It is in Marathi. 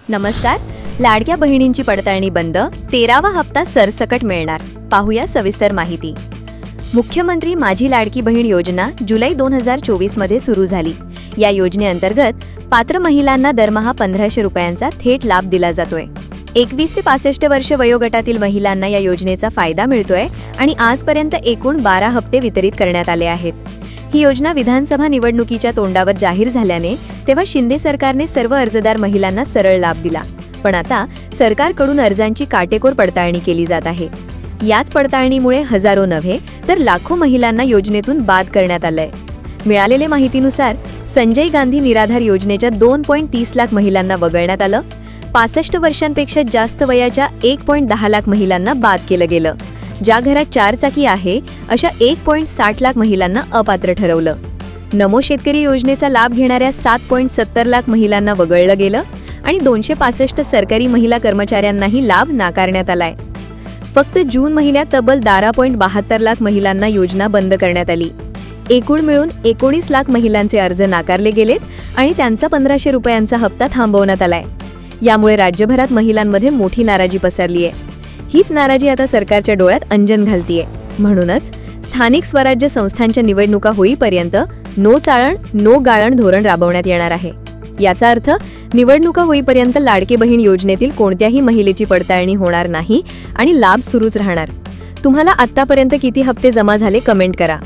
नमस्कार. लाडक्या बहिणींची पडताळणी बंद, 13वा हप्ता सरसकट मिळणार. पाहूया सविस्तर माहिती. मुख्यमंत्री माझी लाडकी बहीण योजना जुलै 2024 मध्ये सुरू झाली. या योजनेअंतर्गत पात्र महिलांना दरमहा 1500 रुपयांचा थेट लाभ दिला जातोय. 21 ते 65 वर्ष वयोगटातील महिलांना या योजनेचा फायदा मिळतोय आणि आजपर्यंत एकूण 12 हप्ते वितरित करण्यात आले आहेत. ही योजना विधानसभा निवडणुकीच्या तोंडावर जाहीर झाल्याने तेव्हा शिंदे सरकारने सर्व अर्जदार महिलांना सरळ लाभ दिला. पण आता सरकारकडून अर्जांची काटेकोर पडताळणी केली जात आहे. याच पडताळणीमुळे हजारो नव्हे तर लाखो महिलांना योजनेतून बाद करण्यात आलंय. मिळालेल्या माहितीनुसार संजय गांधी निराधार योजनेच्या 2.30 लाख महिलांना वगळण्यात आलं. 65 वर्षांपेक्षा जास्त वयाच्या 1.10 लाख महिलांना बाद केलं गेलं. ज्या घरात 4 चाकी आहे अशा 1.60 लाख महिलांना अपात्र ठरवलं. नमो शेतकरी योजनेचा लाभ घेणाऱ्या 7.70 लाख महिलांना वगळलं गेलं आणि 265 सरकारी महिला कर्मचाऱ्यांनाही लाभ नाकारण्यात आलाय. फक्त जून महिन्यात तब्बल 12.72 लाख महिलांना योजना बंद करण्यात आली. एकूण मिळून 19 लाख महिलांचे अर्ज नाकारले गेलेत आणि त्यांचा 1500 रुपयांचा हप्ता थांबवण्यात आलाय. यामुळे राज्यभरात महिलांमध्ये मोठी नाराजी पसरली आहे. हीच नाराजी आता सरकारच्या डोळ्यात अंजन घालतीये. म्हणूनच स्थानिक स्वराज्य संस्थांच्या निवडणुका होईपर्यंत नो चाळण नो गाळण धोरण राबवण्यात येणार आहे. याचा अर्थ निवडणुका होईपर्यंत लाडके बहीण योजनेतील कोणत्याही महिलेची पडताळणी होणार नाही आणि लाभ सुरूच राहणार. तुम्हाला आतापर्यंत किती हप्ते जमा झाले कमेंट करा.